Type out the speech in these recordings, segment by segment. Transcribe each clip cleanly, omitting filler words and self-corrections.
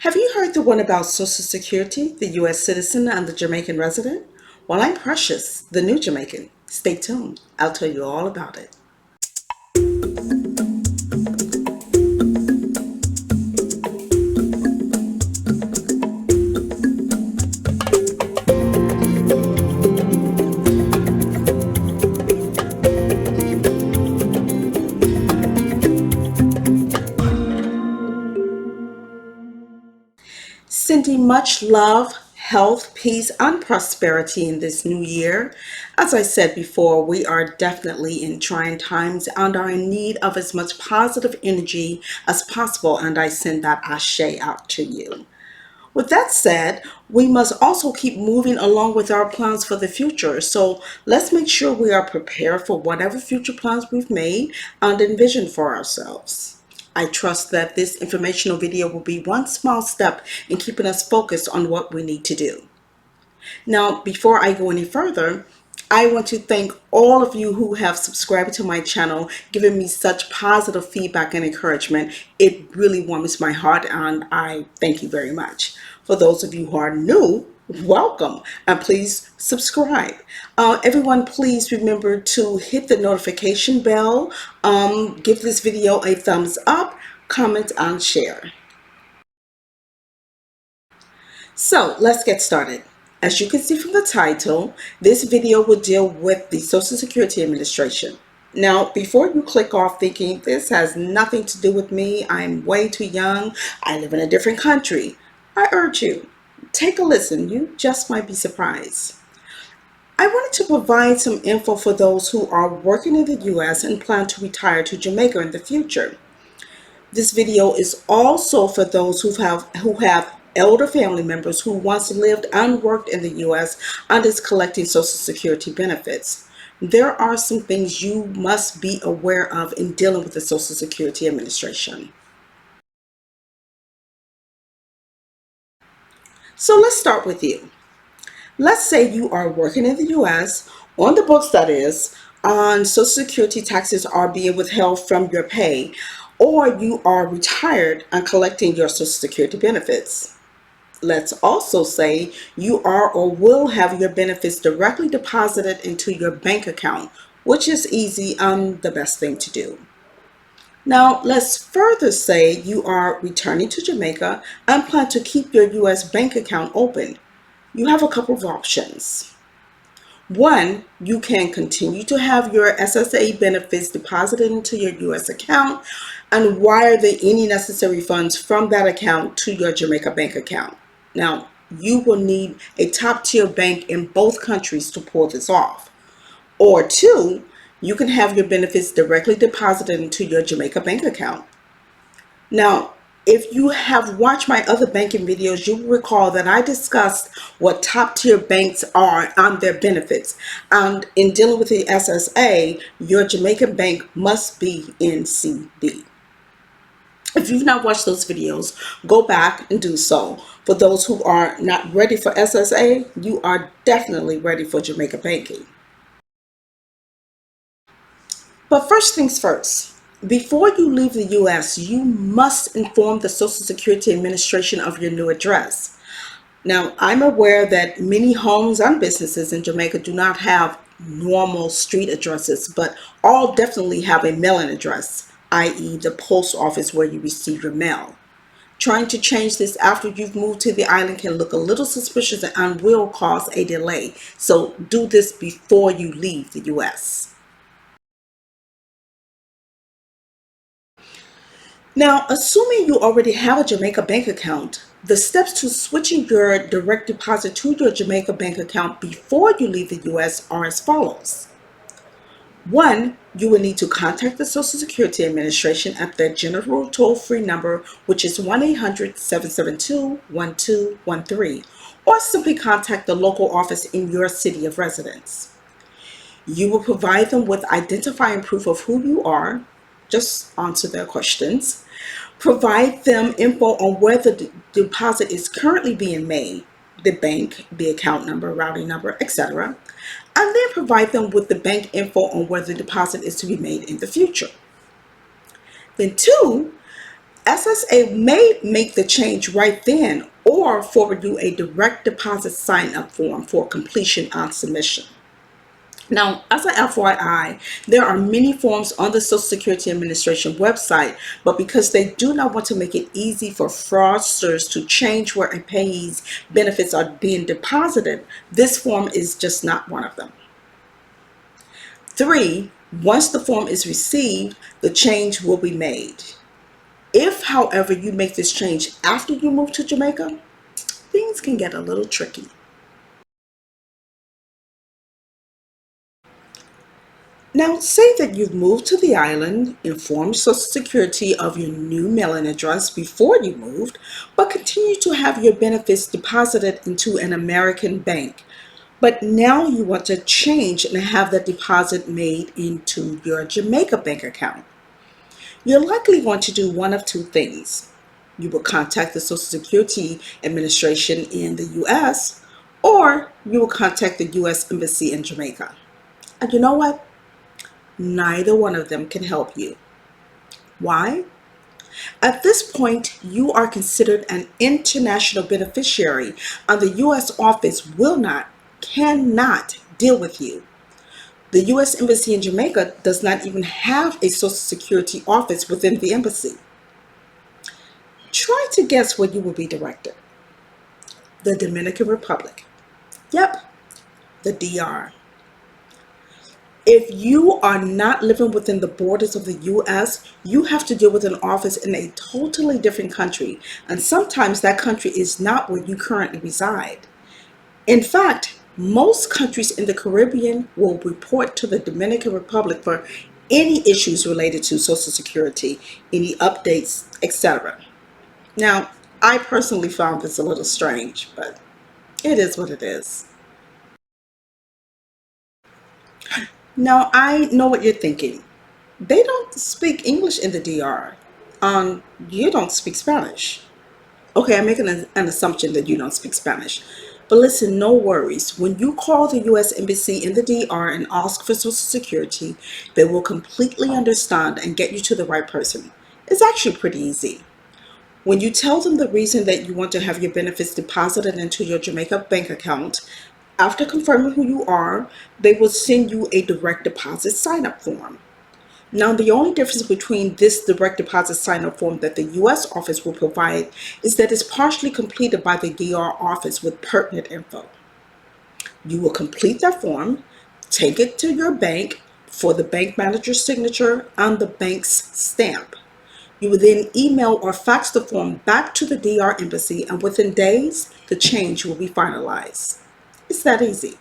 Have you heard the one about Social Security, the U.S. citizen and the Jamaican resident? Well, I'm Precious, the new Jamaican. Stay tuned. I'll tell you all about it. Sending much love, health, peace, and prosperity in this new year. As I said before, we are definitely in trying times and are in need of as much positive energy as possible, and I send that ashe out to you. With that said, we must also keep moving along with our plans for the future. So let's make sure we are prepared for whatever future plans we've made and envisioned for ourselves. I trust that this informational video will be one small step in keeping us focused on what we need to do. Now, before I go any further, I want to thank all of you who have subscribed to my channel, giving me such positive feedback and encouragement. It really warms my heart, and I thank you very much. For those of you who are new, welcome, and please subscribe. Everyone, please remember to hit the notification bell, give this video a thumbs up, comment, and share. So let's get started. As you can see from the title, this video will deal with the Social Security Administration. Now, before you click off thinking this has nothing to do with me, I'm way too young, I live in a different country, I urge you, take a listen. You just might be surprised. I wanted to provide some info for those who are working in the U.S. and plan to retire to Jamaica in the future. This video is also for those who have elder family members who once lived and worked in the U.S. and is collecting Social Security benefits. There are some things you must be aware of in dealing with the Social Security Administration. So let's start with you. Let's say you are working in the U.S., on the books that is, and Social Security taxes are being withheld from your pay, or you are retired and collecting your Social Security benefits. Let's also say you are or will have your benefits directly deposited into your bank account, which is easy and the best thing to do. Now, let's further say you are returning to Jamaica and plan to keep your U.S. bank account open. You have a couple of options. One, you can continue to have your SSA benefits deposited into your U.S. account and wire any necessary funds from that account to your Jamaica bank account. Now, you will need a top-tier bank in both countries to pull this off. Or two, you can have your benefits directly deposited into your Jamaica bank account. Now, if you have watched my other banking videos, you will recall that I discussed what top-tier banks are and their benefits. And in dealing with the SSA, your Jamaican bank must be NCB. If you've not watched those videos, go back and do so. For those who are not ready for SSA, you are definitely ready for Jamaica banking. But first things first, before you leave the U.S., you must inform the Social Security Administration of your new address. Now, I'm aware that many homes and businesses in Jamaica do not have normal street addresses, but all definitely have a mailing address, i.e. the post office where you receive your mail. Trying to change this after you've moved to the island can look a little suspicious and will cause a delay. So do this before you leave the U.S. Now, assuming you already have a Jamaica bank account, the steps to switching your direct deposit to your Jamaica bank account before you leave the U.S. are as follows. One, you will need to contact the Social Security Administration at their general toll-free number, which is 1-800-772-1213, or simply contact the local office in your city of residence. You will provide them with identifying proof of who you are. Just answer their questions. Provide them info on where the deposit is currently being made, the bank, the account number, routing number, etc. And then provide them with the bank info on where the deposit is to be made in the future. Then two, SSA may make the change right then or forward you a direct deposit sign up form for completion on submission. Now, as an FYI, there are many forms on the Social Security Administration website, but because they do not want to make it easy for fraudsters to change where a payee's benefits are being deposited, this form is just not one of them. 3, once the form is received, the change will be made. If, however, you make this change after you move to Jamaica, things can get a little tricky. Now, say that you've moved to the island, informed Social Security of your new mailing address before you moved, but continue to have your benefits deposited into an American bank. But now you want to change and have that deposit made into your Jamaica bank account. You're likely going to do one of two things. You will contact the Social Security Administration in the US, or you will contact the US Embassy in Jamaica. And you know what? Neither one of them can help you. Why? At this point, you are considered an international beneficiary, and the U.S. office cannot deal with you. The U.S. Embassy in Jamaica does not even have a Social Security office within the embassy. Try to guess where you will be directed. The Dominican Republic. Yep, the DR. If you are not living within the borders of the US, you have to deal with an office in a totally different country, and sometimes that country is not where you currently reside. In fact, most countries in the Caribbean will report to the Dominican Republic for any issues related to Social Security, any updates, etc. Now, I personally found this a little strange, but it is what it is. Now, I know what you're thinking. They don't speak English in the DR. You don't speak Spanish. Okay, I'm making an assumption that you don't speak Spanish. But listen, no worries. When you call the U.S. Embassy in the DR and ask for Social Security, they will completely understand and get you to the right person. It's actually pretty easy. When you tell them the reason that you want to have your benefits deposited into your Jamaica bank account, after confirming who you are, they will send you a direct deposit sign-up form. Now, the only difference between this direct deposit sign-up form that the U.S. office will provide is that it's partially completed by the DR office with pertinent info. You will complete that form, take it to your bank for the bank manager's signature and the bank's stamp. You will then email or fax the form back to the DR embassy, and within days, the change will be finalized. It's that easy.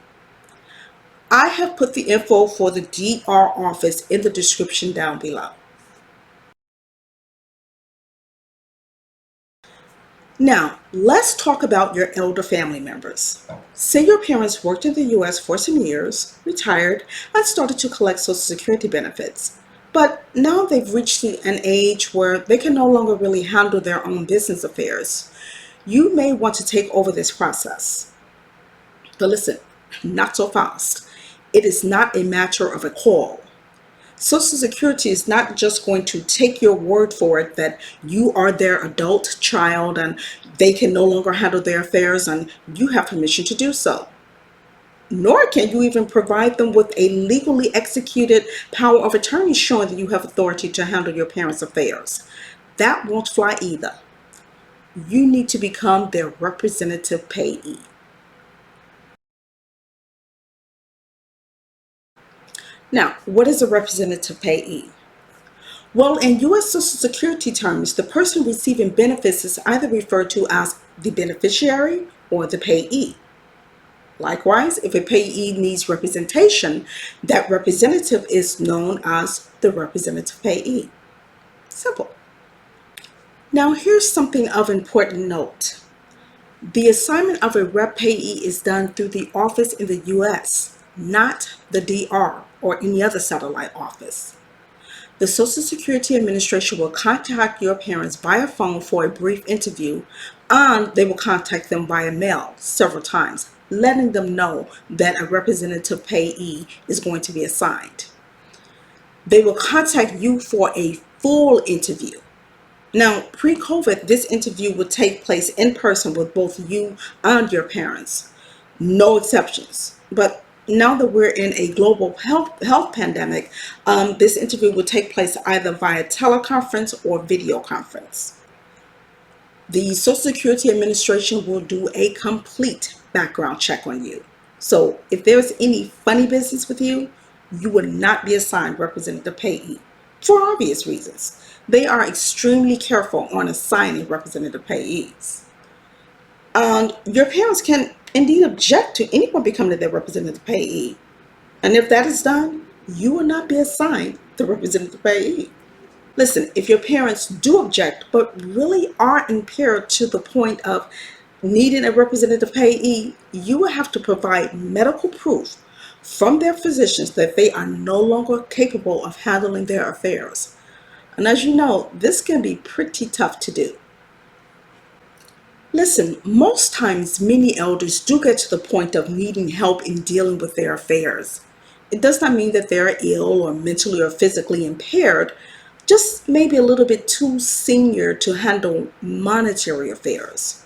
I have put the info for the DR office in the description down below. Now, let's talk about your elder family members. Say your parents worked in the US for some years, retired, and started to collect Social Security benefits. But now they've reached an age where they can no longer really handle their own business affairs. You may want to take over this process. But listen, not so fast. It is not a matter of a call. Social Security is not just going to take your word for it that you are their adult child and they can no longer handle their affairs and you have permission to do so. Nor can you even provide them with a legally executed power of attorney showing that you have authority to handle your parents' affairs. That won't fly either. You need to become their representative payee. Now, what is a representative payee? Well, in U.S. Social Security terms, the person receiving benefits is either referred to as the beneficiary or the payee. Likewise, if a payee needs representation, that representative is known as the representative payee. Simple. Now, here's something of important note. The assignment of a rep payee is done through the office in the U.S., not the DR or any other satellite office. The Social Security Administration will contact your parents via phone for a brief interview, and they will contact them via mail several times, letting them know that a representative payee is going to be assigned. They will contact you for a full interview. Now, pre-COVID, this interview would take place in person with both you and your parents. No exceptions. But now that we're in a global health pandemic, this interview would take place either via teleconference or video conference. The Social Security Administration will do a complete background check on you. So if there's any funny business with you, you will not be assigned representative payee for obvious reasons. They are extremely careful on assigning representative payees. And your parents can indeed object to anyone becoming their representative payee. And if that is done, you will not be assigned the representative payee. Listen, if your parents do object, but really are impaired to the point of needing a representative payee, you will have to provide medical proof from their physicians that they are no longer capable of handling their affairs. And as you know, this can be pretty tough to do. Listen, most times many elders do get to the point of needing help in dealing with their affairs. It does not mean that they're ill or mentally or physically impaired, just maybe a little bit too senior to handle monetary affairs.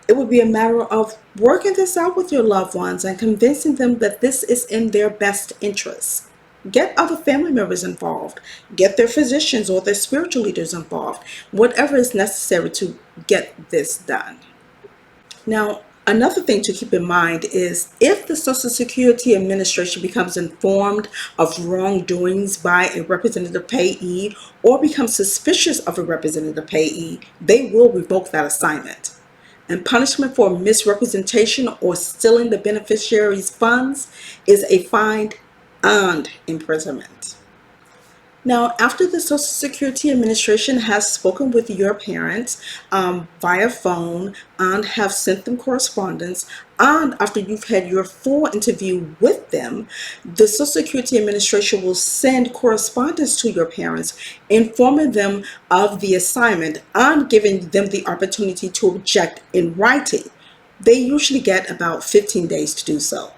It would be a matter of working this out with your loved ones and convincing them that this is in their best interests. Get other family members involved. Get their physicians or their spiritual leaders involved. Whatever is necessary to get this done. Now, another thing to keep in mind is if the Social Security Administration becomes informed of wrongdoings by a representative payee or becomes suspicious of a representative payee, they will revoke that assignment. And punishment for misrepresentation or stealing the beneficiary's funds is a fine and imprisonment. Now, after the Social Security Administration has spoken with your parents via phone and have sent them correspondence, and after you've had your full interview with them, the Social Security Administration will send correspondence to your parents informing them of the assignment and giving them the opportunity to object in writing. They usually get about 15 days to do so.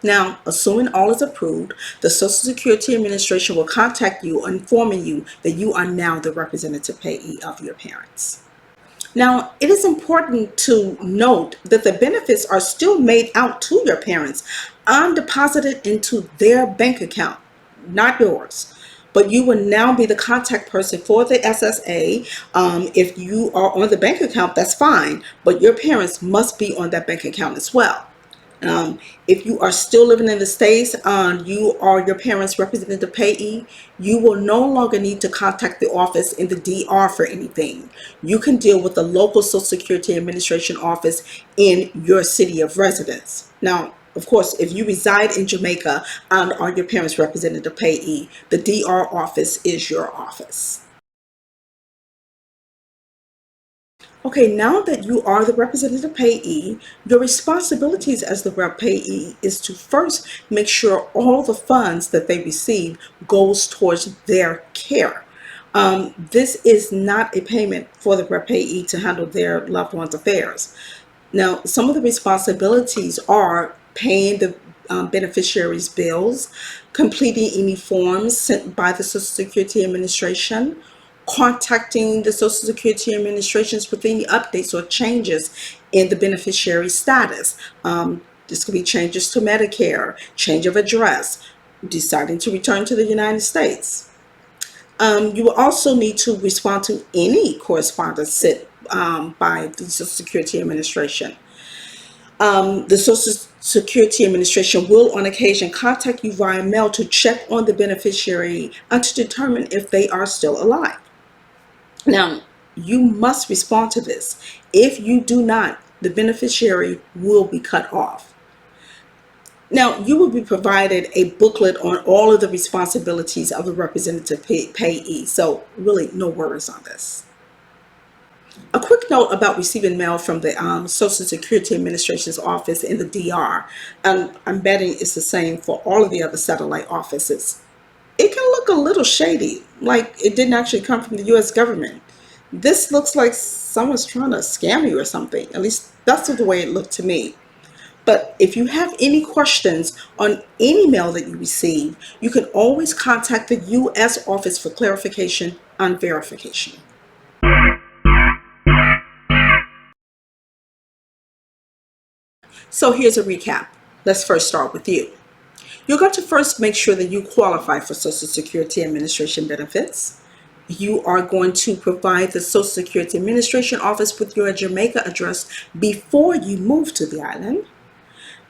Now, assuming all is approved, the Social Security Administration will contact you, informing you that you are now the representative payee of your parents. Now, it is important to note that the benefits are still made out to your parents and deposited into their bank account, not yours. But you will now be the contact person for the SSA. If you are on the bank account, that's fine, but your parents must be on that bank account as well. If you are still living in the States and you are your parents' representative payee, you will no longer need to contact the office in the DR for anything. You can deal with the local Social Security Administration office in your city of residence. Now, of course, if you reside in Jamaica and are your parents' representative payee, the DR office is your office. Okay, now that you are the representative payee, your responsibilities as the rep payee is to first make sure all the funds that they receive goes towards their care. This is not a payment for the rep payee to handle their loved one's affairs. Now, some of the responsibilities are paying the beneficiaries' bills, completing any forms sent by the Social Security Administration, contacting the Social Security Administrations with any updates or changes in the beneficiary status. This could be changes to Medicare, change of address, deciding to return to the United States. You will also need to respond to any correspondence sent by the Social Security Administration. The Social Security Administration will on occasion contact you via mail to check on the beneficiary and to determine if they are still alive. Now, you must respond to this. If you do not, the beneficiary will be cut off. Now, you will be provided a booklet on all of the responsibilities of the representative payee, so really no worries on this. A quick note about receiving mail from the Social Security Administration's office in the DR, and I'm betting it's the same for all of the other satellite offices. It can look a little shady, like it didn't actually come from the US government. This looks like someone's trying to scam you or something. At least that's the way it looked to me. But if you have any questions on any mail that you receive, you can always contact the US office for clarification and verification. So here's a recap. Let's first start with you. You're going to first make sure that you qualify for Social Security Administration benefits. You are going to provide the Social Security Administration office with your Jamaica address before you move to the island.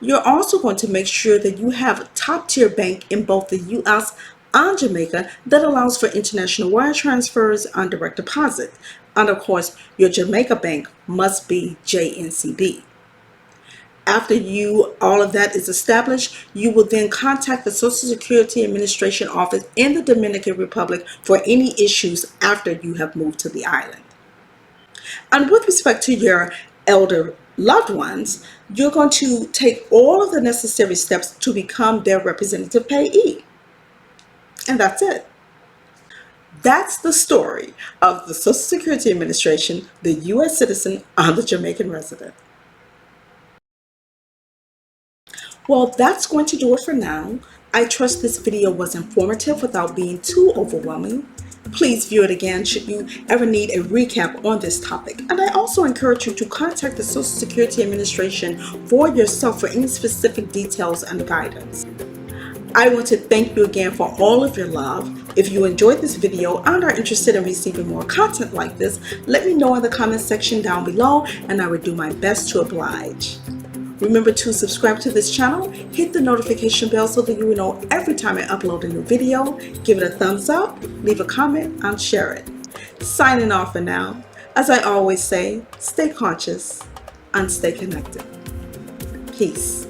You're also going to make sure that you have a top-tier bank in both the U.S. and Jamaica that allows for international wire transfers and direct deposit. And of course, your Jamaica bank must be JNCB. After all of that is established, you will then contact the Social Security Administration office in the Dominican Republic for any issues after you have moved to the island. And with respect to your elder loved ones, you're going to take all of the necessary steps to become their representative payee. And that's it. That's the story of the Social Security Administration, the U.S. citizen, and the Jamaican resident. Well, that's going to do it for now. I trust this video was informative without being too overwhelming. Please view it again should you ever need a recap on this topic. And I also encourage you to contact the Social Security Administration for yourself for any specific details and guidance. I want to thank you again for all of your love. If you enjoyed this video and are interested in receiving more content like this, let me know in the comment section down below and I will do my best to oblige. Remember to subscribe to this channel, hit the notification bell so that you will know every time I upload a new video. Give it a thumbs up, leave a comment, and share it. Signing off for now. As I always say, stay conscious and stay connected. Peace.